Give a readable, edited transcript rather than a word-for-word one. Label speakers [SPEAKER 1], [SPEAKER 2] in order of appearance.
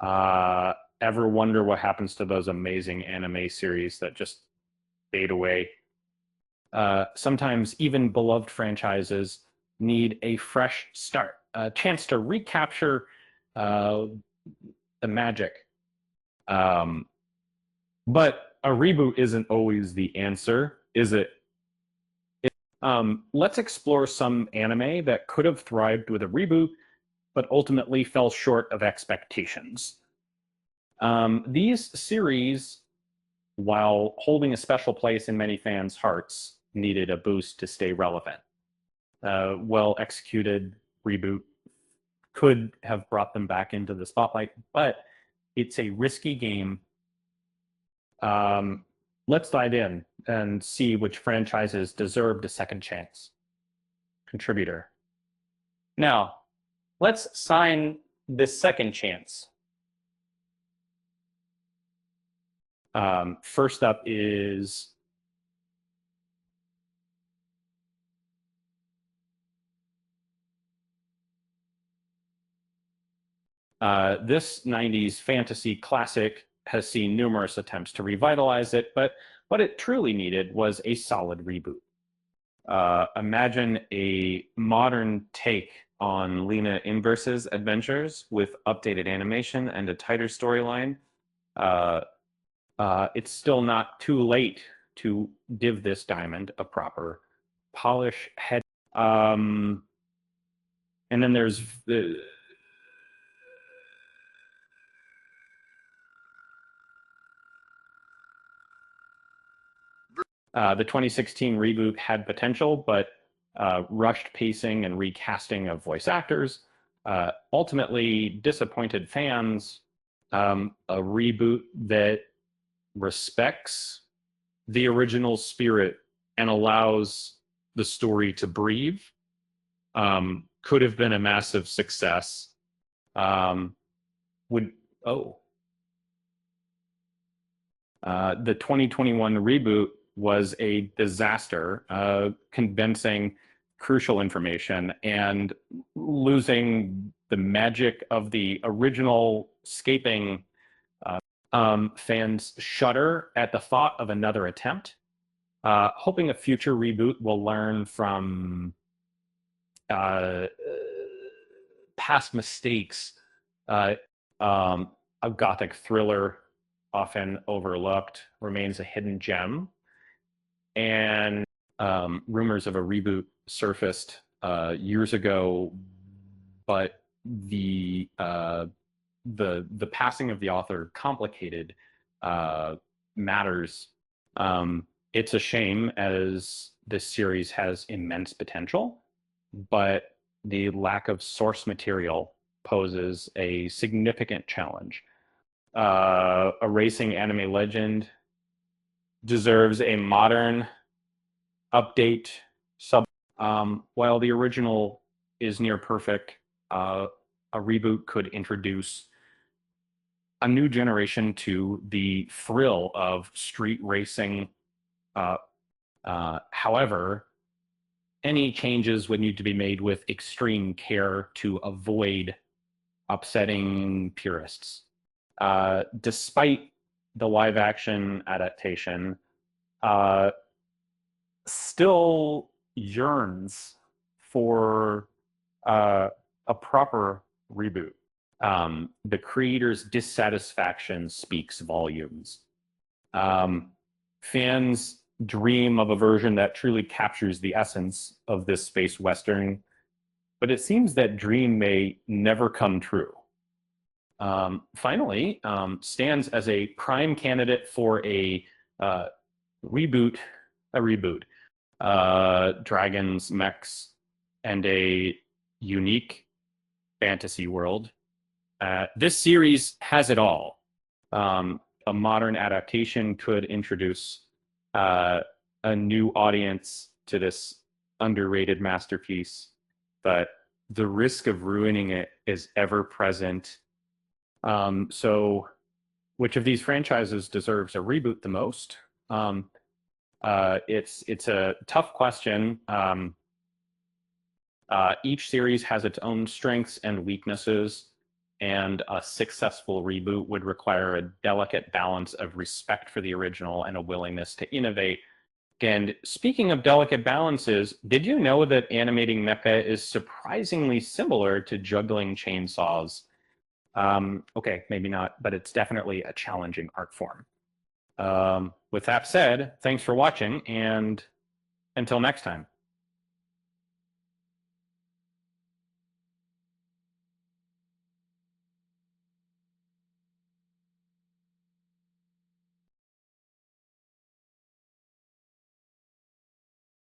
[SPEAKER 1] Ever wonder what happens to those amazing anime series that just fade away? Sometimes even beloved franchises need a fresh start, a chance to recapture uh, the magic. Um, but a reboot isn't always the answer, is it? Let's explore some anime that could have thrived with a reboot, but ultimately fell short of expectations. These series, while holding a special place in many fans' hearts, needed a boost to stay relevant. Well-executed reboot could have brought them back into the spotlight, but it's a risky game. Let's dive in and see which franchises deserved a second chance. Contributor. Now, let's sign this second chance. First up is this 90s fantasy classic has seen numerous attempts to revitalize it, but what it truly needed was a solid reboot. Imagine a modern take on Lena Inverse's adventures with updated animation and a tighter storyline. It's still not too late to give this diamond a proper polish head. And then there's the 2016 reboot had potential, but rushed pacing and recasting of voice actors ultimately disappointed fans. A reboot that respects the original spirit and allows the story to breathe could have been a massive success. Would the 2021 reboot was a disaster, condensing crucial information and losing the magic of the original scaping. Fans shudder at the thought of another attempt, hoping a future reboot will learn from past mistakes. A gothic thriller, often overlooked, remains a hidden gem. And rumors of a reboot surfaced years ago, but the passing of the author complicated matters. It's a shame, as this series has immense potential, but the lack of source material poses a significant challenge. Erasing anime legend deserves a modern update. While the original is near perfect, a reboot could introduce a new generation to the thrill of street racing. However, any changes would need to be made with extreme care to avoid upsetting purists. Despite the live action adaptation, still yearns for a proper reboot. The creator's dissatisfaction speaks volumes. Fans dream of a version that truly captures the essence of this space western, but it seems that dream may never come true. Finally, stands as a prime candidate for a reboot. Dragons, mechs, and a unique fantasy world. This series has it all. A modern adaptation could introduce a new audience to this underrated masterpiece, but the risk of ruining it is ever present. So which of these franchises deserves a reboot the most? It's a tough question. Each series has its own strengths and weaknesses, and a successful reboot would require a delicate balance of respect for the original and a willingness to innovate. And speaking of delicate balances, did you know that animating mecha is surprisingly similar to juggling chainsaws? Okay, maybe not, but it's definitely a challenging art form. With that said, thanks for watching, and until next time.